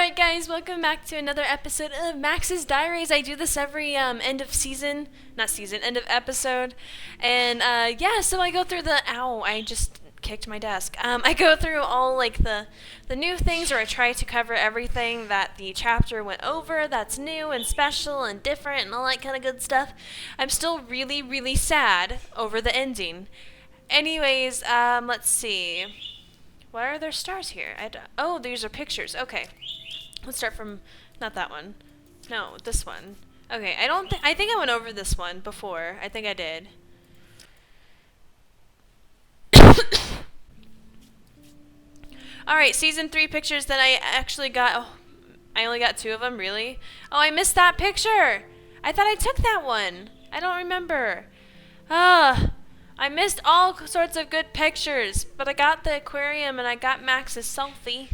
Alright guys, welcome back to another episode of Max's Diaries. I do this every end of episode. And yeah, so I go through I just kicked my desk. I go through all like the new things, or I try to cover everything that the chapter went over that's new and special and different and all that kind of good stuff. I'm still really, really sad over the ending. Anyways, let's see. Why are there stars here? Oh, these are pictures. Okay. Let's start from, not that one. No, this one. Okay, I think I went over this one before. I think I did. Alright, season 3 pictures that I actually got. Oh, I only got 2 of them, really? Oh, I missed that picture! I thought I took that one. I don't remember. I missed all sorts of good pictures, but I got the aquarium and I got Max's selfie.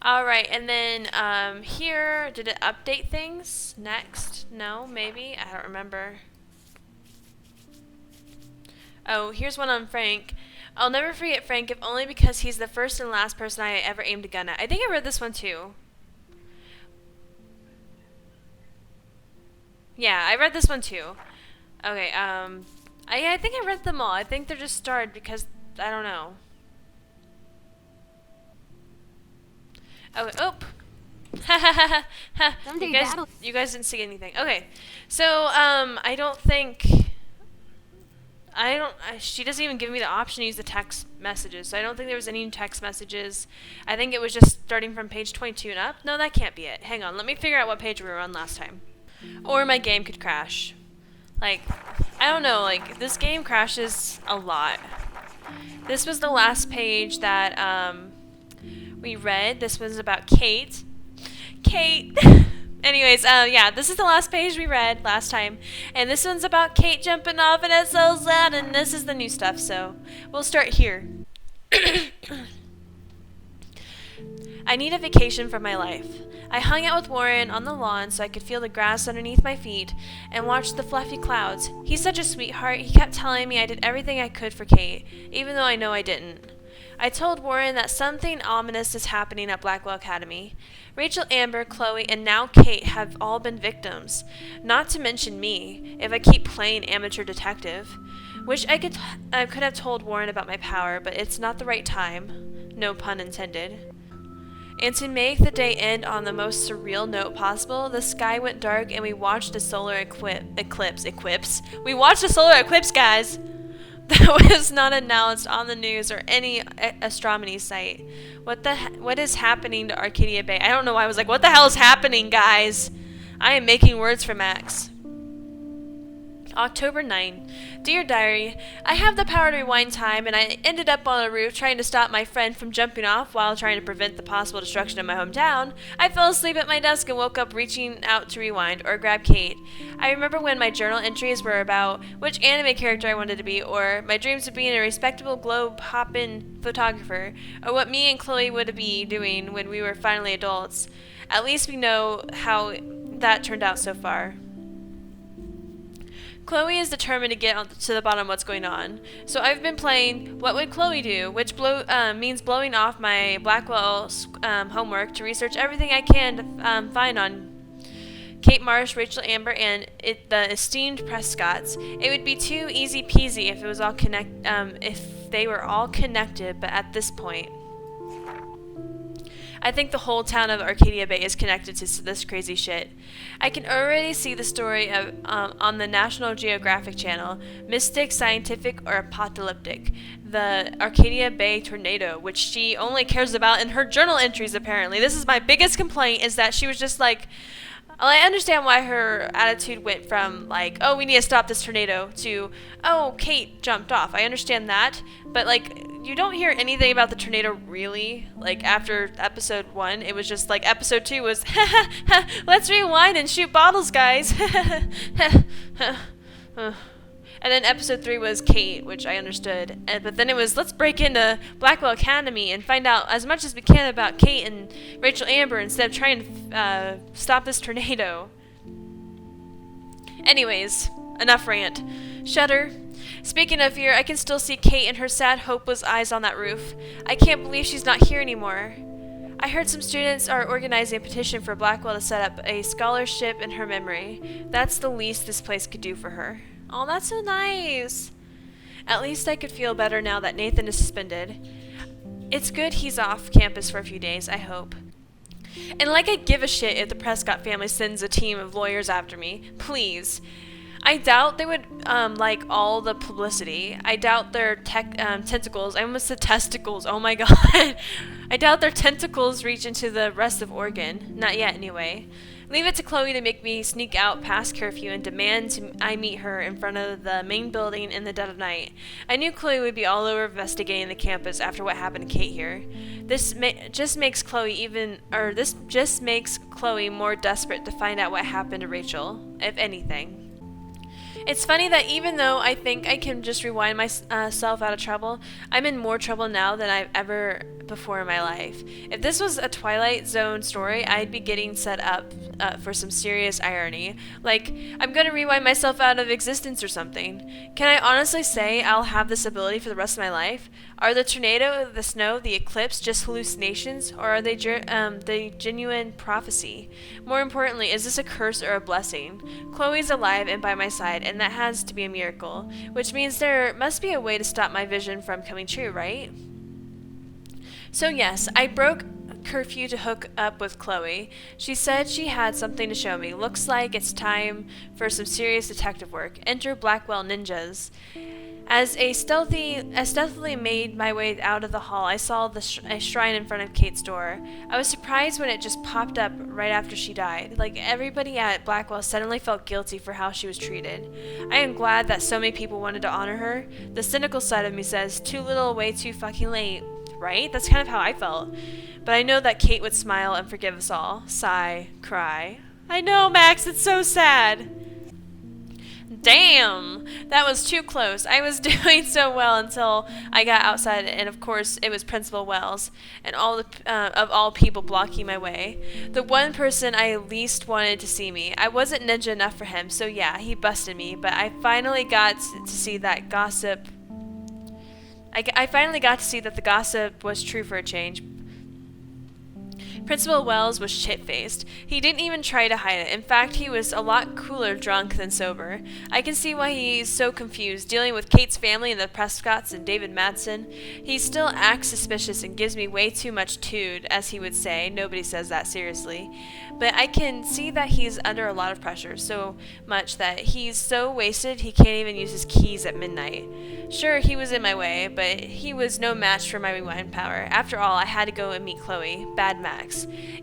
Alright, and then here, did it update things? Next? No, maybe? I don't remember. Oh, here's one on Frank. I'll never forget Frank, if only because he's the first and last person I ever aimed a gun at. I think I read this one too. Yeah, I read this one too. Okay, I think I read them all. I think they're just starred because, I don't know. Oh, you guys didn't see anything. Okay, so, she doesn't even give me the option to use the text messages, so I don't think there was any text messages. I think it was just starting from page 22 and up. No, that can't be it. Hang on, let me figure out what page we were on last time. Or my game could crash. Like, I don't know, like, this game crashes a lot. This was the last page that, we read. This was about Kate. Anyways, yeah, this is the last page we read last time. And this one's about Kate jumping off, and it's so sad, and this is the new stuff, so we'll start here. I need a vacation from my life. I hung out with Warren on the lawn so I could feel the grass underneath my feet and watch the fluffy clouds. He's such a sweetheart. He kept telling me I did everything I could for Kate, even though I know I didn't. I told Warren that something ominous is happening at Blackwell Academy. Rachel, Amber, Chloe, and now Kate have all been victims. Not to mention me, if I keep playing amateur detective. Wish I could have told Warren about my power, but it's not the right time. No pun intended. And to make the day end on the most surreal note possible, the sky went dark and we watched a solar eclipse. We watched a solar eclipse, guys! That was not announced on the news or any astronomy site. What is happening to Arcadia Bay? I don't know why I was like, what the hell is happening, guys? I am making words for Max. October 9. Dear Diary, I have the power to rewind time, and I ended up on a roof trying to stop my friend from jumping off while trying to prevent the possible destruction of my hometown. I fell asleep at my desk and woke up reaching out to rewind or grab Kate. I remember when my journal entries were about which anime character I wanted to be, or my dreams of being a respectable globe-hopping photographer, or what me and Chloe would be doing when we were finally adults. At least we know how that turned out so far. Chloe is determined to get to the bottom of what's going on. So I've been playing What Would Chloe Do, which means blowing off my Blackwell homework to research everything I can to find on Kate Marsh, Rachel Amber, and the esteemed Prescotts. It would be too easy peasy if it was all if they were all connected, but at this point, I think the whole town of Arcadia Bay is connected to this crazy shit. I can already see the story of on the National Geographic Channel, mystic, scientific, or apocalyptic. The Arcadia Bay tornado, which she only cares about in her journal entries, apparently. This is my biggest complaint, is that she was just like... Well, I understand why her attitude went from, like, oh, we need to stop this tornado, to, oh, Kate jumped off. I understand that, but, like, you don't hear anything about the tornado, really. Like, after episode 1, it was just, like, episode 2 was, let's rewind and shoot bottles, guys. And then episode 3 was Kate, which I understood. But then it was, let's break into Blackwell Academy and find out as much as we can about Kate and Rachel Amber instead of trying to stop this tornado. Anyways, enough rant. Shudder. Speaking of fear, I can still see Kate and her sad, hopeless eyes on that roof. I can't believe she's not here anymore. I heard some students are organizing a petition for Blackwell to set up a scholarship in her memory. That's the least this place could do for her. Oh, that's so nice. At least I could feel better now that Nathan is suspended. It's good he's off campus for a few days, I hope. And like I give a shit if the Prescott family sends a team of lawyers after me. Please. I doubt they would like all the publicity. I doubt their tentacles. I almost said testicles. Oh my god. I doubt their tentacles reach into the rest of Oregon. Not yet, anyway. Leave it to Chloe to make me sneak out past curfew and demand I meet her in front of the main building in the dead of night. I knew Chloe would be all over investigating the campus after what happened to Kate here. This just makes Chloe more desperate to find out what happened to Rachel, if anything. It's funny that even though I think I can just rewind myself out of trouble, I'm in more trouble now than I've ever before in my life. If this was a Twilight Zone story, I'd be getting set up for some serious irony. Like, I'm gonna rewind myself out of existence or something. Can I honestly say I'll have this ability for the rest of my life? Are the tornado, the snow, the eclipse just hallucinations, or are they the genuine prophecy? More importantly, is this a curse or a blessing? Chloe's alive and by my side, and that has to be a miracle, which means there must be a way to stop my vision from coming true, right? So yes, I broke curfew to hook up with Chloe. She said she had something to show me. Looks like it's time for some serious detective work. Enter Blackwell ninjas. As I stealthily made my way out of the hall, I saw a shrine in front of Kate's door. I was surprised when it just popped up right after she died. Like everybody at Blackwell suddenly felt guilty for how she was treated. I am glad that so many people wanted to honor her. The cynical side of me says, too little, way too fucking late. Right? That's kind of how I felt. But I know that Kate would smile and forgive us all. Sigh. Cry. I know, Max, it's so sad. Damn! That was too close. I was doing so well until I got outside, and of course it was Principal Wells, and of all people blocking my way. The one person I least wanted to see me. I wasn't ninja enough for him, so yeah, he busted me, but I finally got to see that gossip. I finally got to see that the gossip was true for a change. Principal Wells was shit-faced. He didn't even try to hide it. In fact, he was a lot cooler drunk than sober. I can see why he's so confused, dealing with Kate's family and the Prescotts and David Madsen. He still acts suspicious and gives me way too much tood, as he would say. Nobody says that seriously. But I can see that he's under a lot of pressure, so much that he's so wasted he can't even use his keys at midnight. Sure, he was in my way, but he was no match for my rewind power. After all, I had to go and meet Chloe. Bad Max.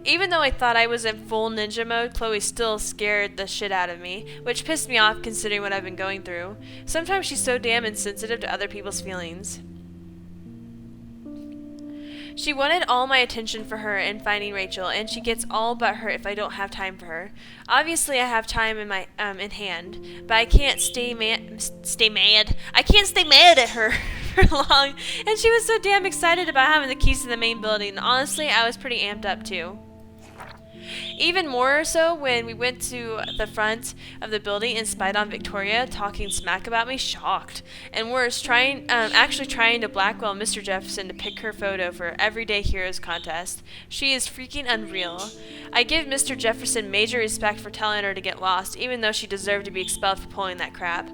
Even though I thought I was in full ninja mode, Chloe still scared the shit out of me, which pissed me off considering what I've been going through. Sometimes she's so damn insensitive to other people's feelings. She wanted all my attention for her in finding Rachel, and she gets all but hurt if I don't have time for her. Obviously, I have time in my in hand, but I can't stay mad. I can't stay mad at her for long. And she was so damn excited about having the keys to the main building. Honestly, I was pretty amped up too. Even more so when we went to the front of the building and spied on Victoria talking smack about me. Shocked. And worse, actually trying to blackmail Mr. Jefferson to pick her photo for Everyday Heroes contest. She is freaking unreal. I give Mr. Jefferson major respect for telling her to get lost, even though she deserved to be expelled for pulling that crap.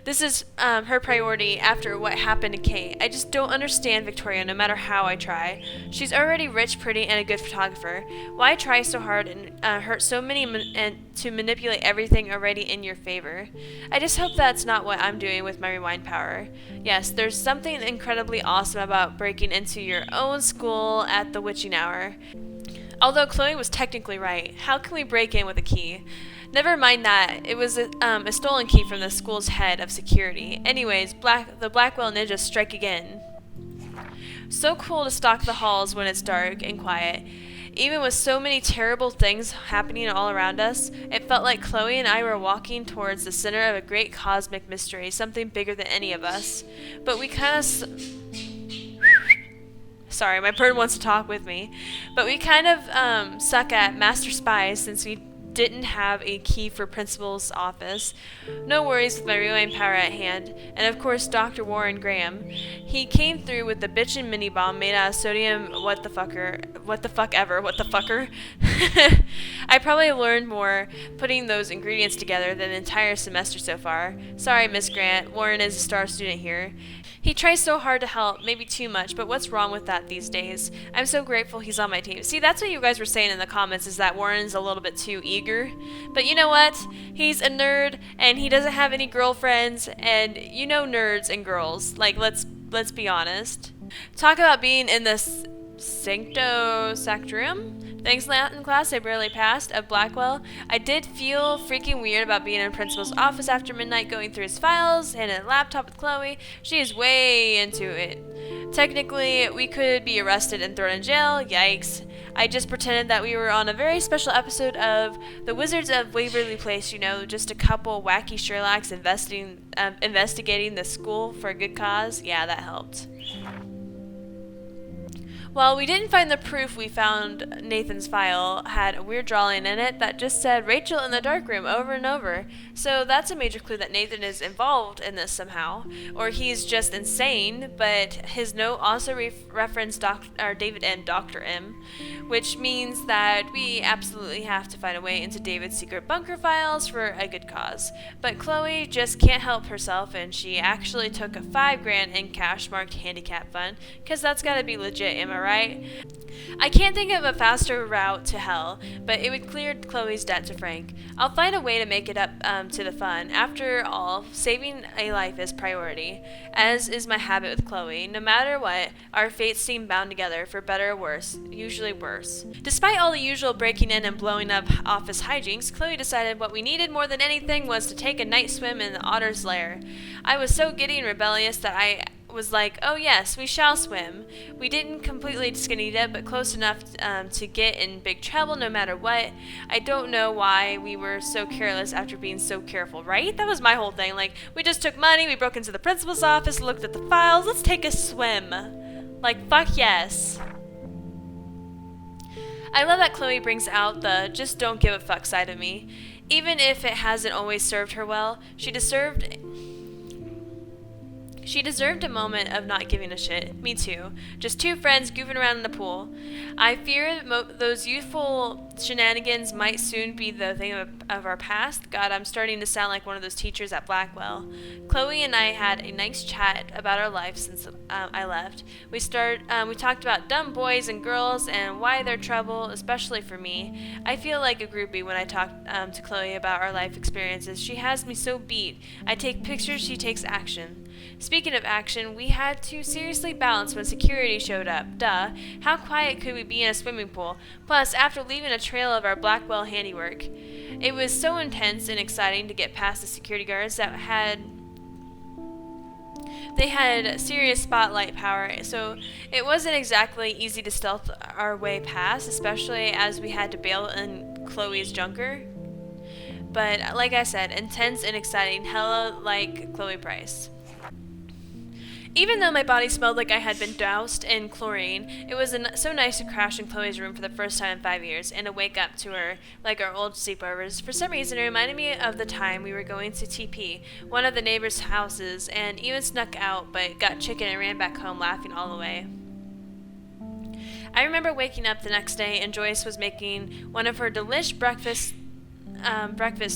This is her priority after what happened to Kate. I just don't understand Victoria no matter how I try. She's already rich, pretty, and a good photographer. Why try so hard and hurt so many and to manipulate everything already in your favor? I just hope that's not what I'm doing with my rewind power. Yes, there's something incredibly awesome about breaking into your own school at the witching hour. Although Chloe was technically right, how can we break in with a key? Never mind that. It was a stolen key from the school's head of security. Anyways, the Blackwell ninjas strike again. So cool to stalk the halls when it's dark and quiet. Even with so many terrible things happening all around us, it felt like Chloe and I were walking towards the center of a great cosmic mystery, something bigger than any of us. But we kind of... Sorry, my bird wants to talk with me. But we kind of suck at master spies since we didn't have a key for principal's office. No worries with my rewind power at hand, and of course Dr. Warren Graham. He came through with the bitchin' mini bomb made out of sodium what the fucker. I probably learned more putting those ingredients together than the entire semester so far. Sorry, Miss Grant, Warren is a star student here. He tries so hard to help, maybe too much, but what's wrong with that these days? I'm so grateful he's on my team. See, that's what you guys were saying in the comments, is that Warren's a little bit too eager. But you know what? He's a nerd, and he doesn't have any girlfriends, and you know nerds and girls. Like, let's be honest. Talk about being in this Sancto Sanctorum? Thanks Latin class I barely passed of Blackwell. I did feel freaking weird about being in principal's office after midnight going through his files and a laptop with Chloe. She is way into it. Technically, we could be arrested and thrown in jail. Yikes. I just pretended that we were on a very special episode of The Wizards of Waverly Place, you know, just a couple wacky Sherlocks investigating the school for a good cause. Yeah, that helped. While we didn't find the proof, we found Nathan's file had a weird drawing in it that just said Rachel in the darkroom over and over. So that's a major clue that Nathan is involved in this somehow. Or he's just insane, but his note also referenced David and Dr. M, which means that we absolutely have to find a way into David's secret bunker files for a good cause. But Chloe just can't help herself, and she actually took a $5,000 in cash marked handicap fund, because that's gotta be legit, am I right? I can't think of a faster route to hell, but it would clear Chloe's debt to Frank. I'll find a way to make it up to the fund. After all, saving a life is priority, as is my habit with Chloe. No matter what, our fates seem bound together, for better or worse, usually worse. Despite all the usual breaking in and blowing up office hijinks, Chloe decided what we needed more than anything was to take a night swim in the otter's lair. I was so giddy and rebellious that I was like, oh yes, we shall swim. We didn't completely skinny dip, but close enough to get in big trouble no matter what. I don't know why we were so careless after being so careful, right? That was my whole thing. Like, we just took money, we broke into the principal's office, looked at the files, let's take a swim. Like, fuck yes. I love that Chloe brings out the just don't give a fuck side of me. Even if it hasn't always served her well, she deserved a moment of not giving a shit. Me too. Just two friends goofing around in the pool. I fear those youthful shenanigans might soon be the thing of our past. God, I'm starting to sound like one of those teachers at Blackwell. Chloe and I had a nice chat about our life since I left. We talked about dumb boys and girls and why they're trouble, especially for me. I feel like a groupie when I talk to Chloe about our life experiences. She has me so beat. I take pictures, she takes action. Speaking of action, we had to seriously balance when security showed up. Duh. How quiet could we be in a swimming pool? Plus, after leaving a trail of our Blackwell handiwork, it was so intense and exciting to get past the security guards that had serious spotlight power, so it wasn't exactly easy to stealth our way past, especially as we had to bail in Chloe's junker. But like I said, intense and exciting, hella like Chloe Price. Even though my body smelled like I had been doused in chlorine, it was so nice to crash in Chloe's room for the first time in 5 years and to wake up to her like our old sleepovers. For some reason, it reminded me of the time we were going to TP, one of the neighbors' houses, and even snuck out but got chicken and ran back home laughing all the way. I remember waking up the next day and Joyce was making one of her delish breakfast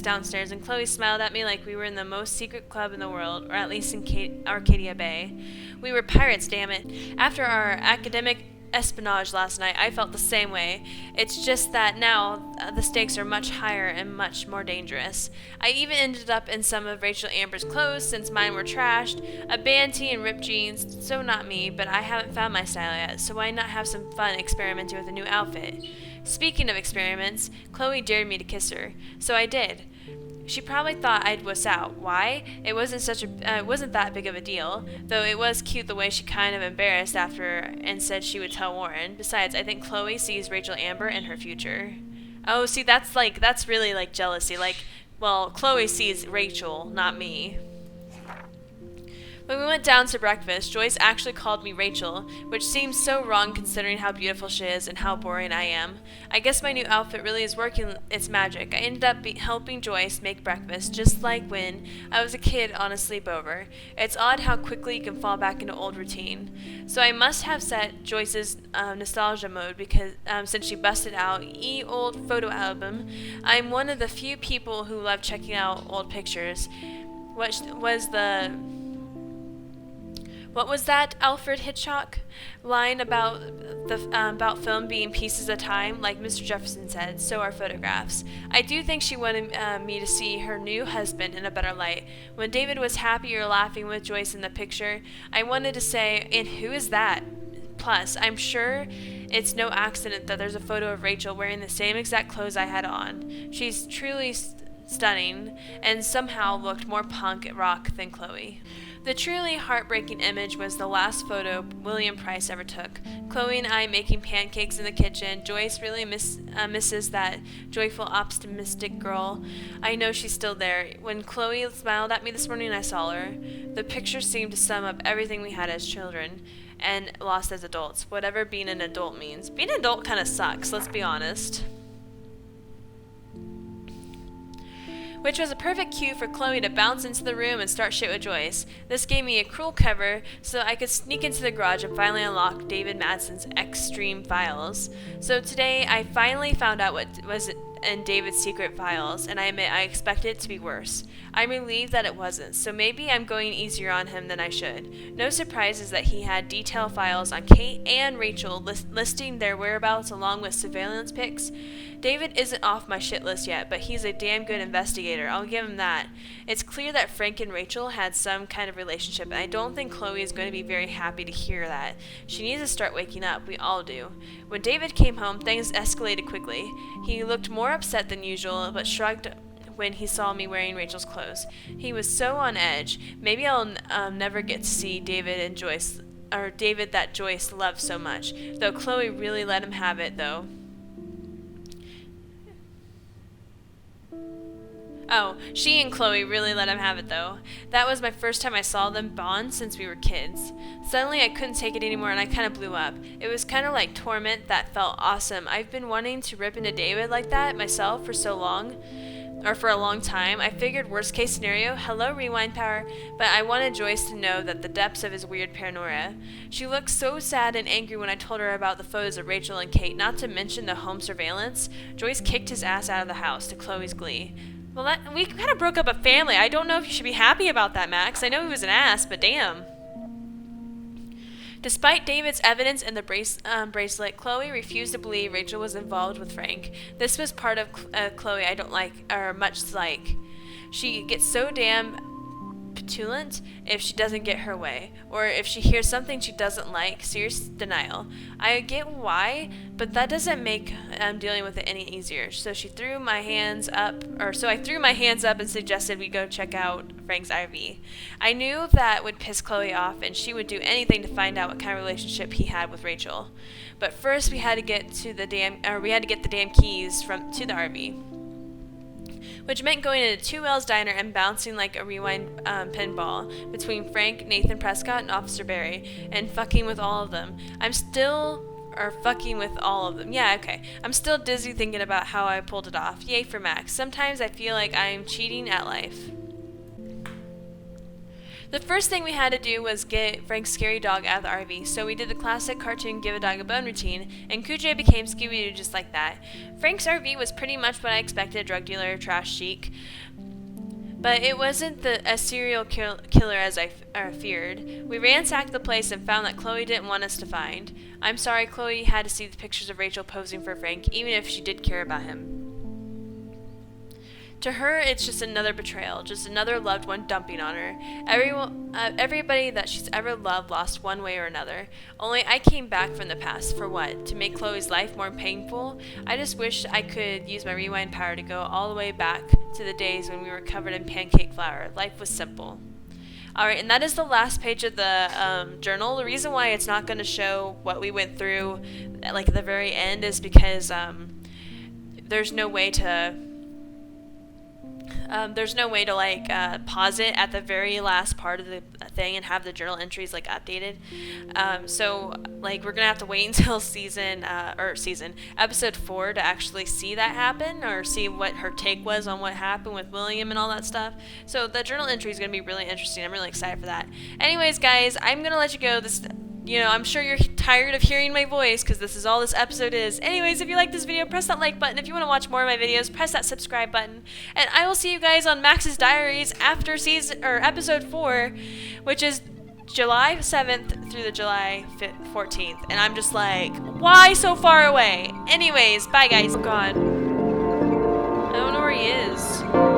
downstairs, and Chloe smiled at me like we were in the most secret club in the world, or at least in Arcadia Bay. We were pirates, damn it. After our academic espionage last night, I felt the same way. It's just that now the stakes are much higher and much more dangerous. I even ended up in some of Rachel Amber's clothes since mine were trashed, a band tee and ripped jeans, so not me, but I haven't found my style yet, so why not have some fun experimenting with a new outfit? Speaking of experiments, Chloe dared me to kiss her, so I did. She probably thought I'd wuss out. Why? It wasn't that big of a deal, though it was cute the way she kind of embarrassed after and said she would tell Warren. Besides, I think Chloe sees Rachel Amber in her future. Oh, see, that's really like jealousy. Like, well, Chloe sees Rachel, not me. When we went down to breakfast, Joyce actually called me Rachel, which seems so wrong considering how beautiful she is and how boring I am. I guess my new outfit really is working its magic. I ended up helping Joyce make breakfast, just like when I was a kid on a sleepover. It's odd how quickly you can fall back into old routine. So I must have set Joyce's nostalgia mode because since she busted out old photo album. I'm one of the few people who love checking out old pictures. What was that Alfred Hitchcock line about about film being pieces of time? Like Mr. Jefferson said, so are photographs. I do think she wanted me to see her new husband in a better light. When David was happy or laughing with Joyce in the picture, I wanted to say, "And who is that?" Plus, I'm sure it's no accident that there's a photo of Rachel wearing the same exact clothes I had on. She's truly stunning and somehow looked more punk rock than Chloe. The truly heartbreaking image was the last photo William Price ever took. Chloe and I making pancakes in the kitchen. Joyce really misses that joyful, optimistic girl. I know she's still there. When Chloe smiled at me this morning, I saw her. The picture seemed to sum up everything we had as children and lost as adults, whatever being an adult means. Being an adult kind of sucks, let's be honest. Which was a perfect cue for Chloe to bounce into the room and start shit with Joyce. This gave me a cruel cover so I could sneak into the garage and finally unlock David Madsen's extreme files. So today I finally found out what was in David's secret files, and I admit I expected it to be worse. I'm relieved that it wasn't, so maybe I'm going easier on him than I should. No surprises that he had detailed files on Kate and Rachel listing their whereabouts along with surveillance pics. David isn't off my shit list yet, but he's a damn good investigator, I'll give him that. It's clear that Frank and Rachel had some kind of relationship, and I don't think Chloe is going to be very happy to hear that. She needs to start waking up, we all do. When David came home, things escalated quickly. He looked more upset than usual, but shrugged when he saw me wearing Rachel's clothes. He was so on edge. Maybe I'll never get to see David that Joyce loved so much, though Chloe really let him have it, though. Oh, she and Chloe really let him have it, though. That was my first time I saw them bond since we were kids. Suddenly, I couldn't take it anymore, and I kind of blew up. It was kind of like torment that felt awesome. I've been wanting to rip into David like that myself for a long time. I figured worst case scenario, hello rewind power, but I wanted Joyce to know that the depths of his weird paranoia. She looked so sad and angry when I told her about the photos of Rachel and Kate, not to mention the home surveillance. Joyce kicked his ass out of the house, to Chloe's glee. Well, we kind of broke up a family. I don't know if you should be happy about that, Max. I know he was an ass, but damn. Despite David's evidence in the bracelet, Chloe refused to believe Rachel was involved with Frank. This was part of Chloe I don't like, or much like. She gets so damn petulant if she doesn't get her way, or if she hears something she doesn't like. Serious denial. I get why, but that doesn't make dealing with it any easier. So I threw my hands up and suggested we go check out Frank's RV. I knew that would piss Chloe off, and she would do anything to find out what kind of relationship he had with Rachel. But first, we had to get the damn keys to the RV. Which meant going into Two Whales Diner and bouncing like a rewind pinball between Frank, Nathan Prescott, and Officer Barry, and fucking with all of them. I'm still dizzy thinking about how I pulled it off. Yay for Max. Sometimes I feel like I'm cheating at life. The first thing we had to do was get Frank's scary dog out of the RV, so we did the classic cartoon give a dog a bone routine, and Cujo became Scooby-Doo just like that. Frank's RV was pretty much what I expected, a drug dealer, trash chic. But it wasn't a serial killer as I feared. We ransacked the place and found that Chloe didn't want us to find. I'm sorry Chloe had to see the pictures of Rachel posing for Frank, even if she did care about him. To her, it's just another betrayal, just another loved one dumping on her. Everybody that she's ever loved lost one way or another. Only I came back from the past. For what? To make Chloe's life more painful? I just wish I could use my rewind power to go all the way back to the days when we were covered in pancake flour. Life was simple. Alright, and that is the last page of the journal. The reason why it's not going to show what we went through like at the very end is because there's no way to There's no way to like pause it at the very last part of the thing and have the journal entries like updated. So like we're gonna have to wait until episode 4 to actually see that happen, or see what her take was on what happened with William and all that stuff. So the journal entry is gonna be really interesting. I'm really excited for that. Anyways, guys, I'm gonna let you go. I'm sure you're tired of hearing my voice because this is all this episode is. Anyways, if you like this video, press that like button. If you want to watch more of my videos, press that subscribe button. And I will see you guys on Max's Diaries after episode 4, which is July 7th through the July 14th. And I'm just like, why so far away? Anyways, bye guys. God. I don't know where he is.